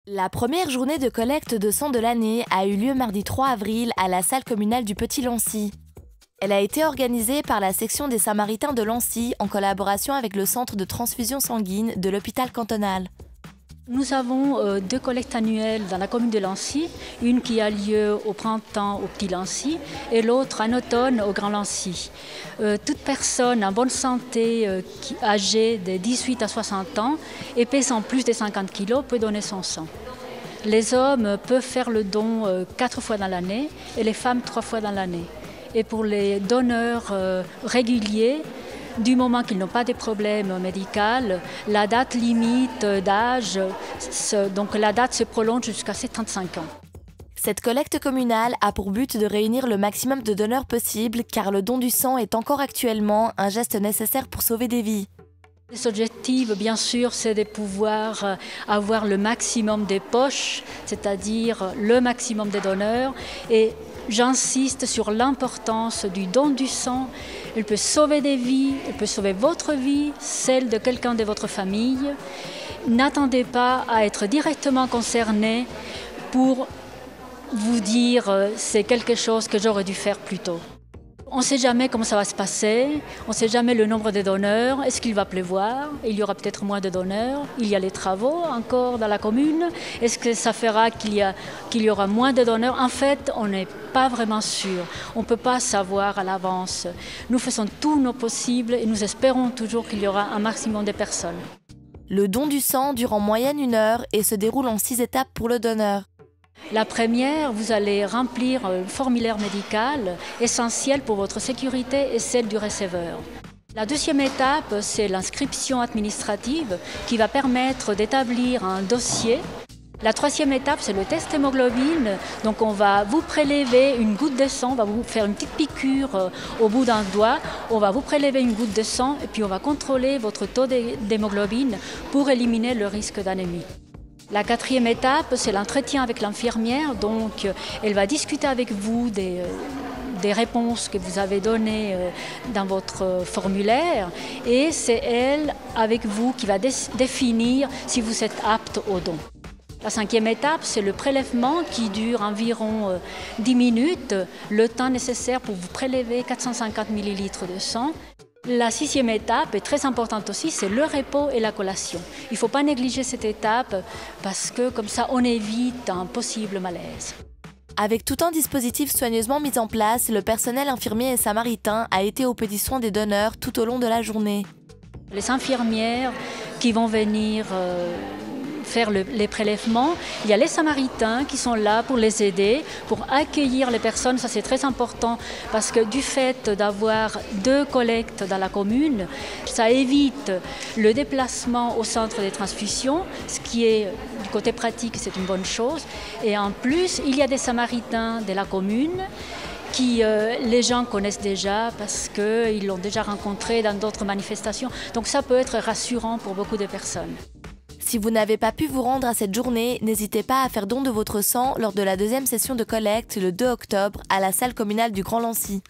La première journée de collecte de sang de l'année a eu lieu mardi 3 avril à la salle communale du Petit Lancy. Elle a été organisée par la section des Samaritains de Lancy en collaboration avec le centre de transfusion sanguine de l'hôpital cantonal. Nous avons deux collectes annuelles dans la commune de Lancy, une qui a lieu au printemps au Petit Lancy et l'autre en automne au Grand Lancy. Toute personne en bonne santé âgée de 18 à 60 ans et pesant plus de 50 kg peut donner son sang. Les hommes peuvent faire le don 4 fois dans l'année et les femmes 3 fois dans l'année. Et pour les donneurs réguliers, du moment qu'ils n'ont pas de problème médical, la date limite d'âge, donc la date se prolonge jusqu'à 75 ans. Cette collecte communale a pour but de réunir le maximum de donneurs possible car le don du sang est encore actuellement un geste nécessaire pour sauver des vies. L'objectif, bien sûr, c'est de pouvoir avoir le maximum des poches, c'est-à-dire le maximum des donneurs. Et j'insiste sur l'importance du don du sang. Il peut sauver des vies, il peut sauver votre vie, celle de quelqu'un de votre famille. N'attendez pas à être directement concerné pour vous dire c'est quelque chose que j'aurais dû faire plus tôt. On ne sait jamais comment ça va se passer, on ne sait jamais le nombre de donneurs, est-ce qu'il va pleuvoir, il y aura peut-être moins de donneurs, il y a les travaux encore dans la commune, est-ce que ça fera qu'il y aura moins de donneurs? En fait, on n'est pas vraiment sûr, on ne peut pas savoir à l'avance. Nous faisons tout nos possibles et nous espérons toujours qu'il y aura un maximum de personnes. Le don du sang dure en moyenne 1 heure et se déroule en 6 étapes pour le donneur. La première, vous allez remplir un formulaire médical essentiel pour votre sécurité et celle du receveur. La deuxième étape, c'est l'inscription administrative qui va permettre d'établir un dossier. La troisième étape, c'est le test hémoglobine. Donc on va vous prélever une goutte de sang, on va vous faire une petite piqûre au bout d'un doigt. On va vous prélever une goutte de sang et puis on va contrôler votre taux d'hémoglobine pour éliminer le risque d'anémie. La quatrième étape, c'est l'entretien avec l'infirmière. Donc, elle va discuter avec vous des réponses que vous avez données dans votre formulaire. Et c'est elle, avec vous, qui va définir si vous êtes apte au don. La cinquième étape, c'est le prélèvement qui dure environ 10 minutes, le temps nécessaire pour vous prélever 450 ml de sang. La sixième étape est très importante aussi, c'est le repos et la collation. Il ne faut pas négliger cette étape parce que comme ça, on évite un possible malaise. Avec tout un dispositif soigneusement mis en place, le personnel infirmier et samaritain a été aux petits soins des donneurs tout au long de la journée. Les infirmières qui vont venir faire les prélèvements. Il y a les samaritains qui sont là pour les aider, pour accueillir les personnes. Ça, c'est très important parce que du fait d'avoir 2 collectes dans la commune, ça évite le déplacement au centre des transfusions, ce qui est, du côté pratique, c'est une bonne chose. Et en plus, il y a des samaritains de la commune qui les gens connaissent déjà parce qu'ils l'ont déjà rencontré dans d'autres manifestations. Donc ça peut être rassurant pour beaucoup de personnes. Si vous n'avez pas pu vous rendre à cette journée, n'hésitez pas à faire don de votre sang lors de la 2e session de collecte le 2 octobre à la salle communale du Grand Lancy.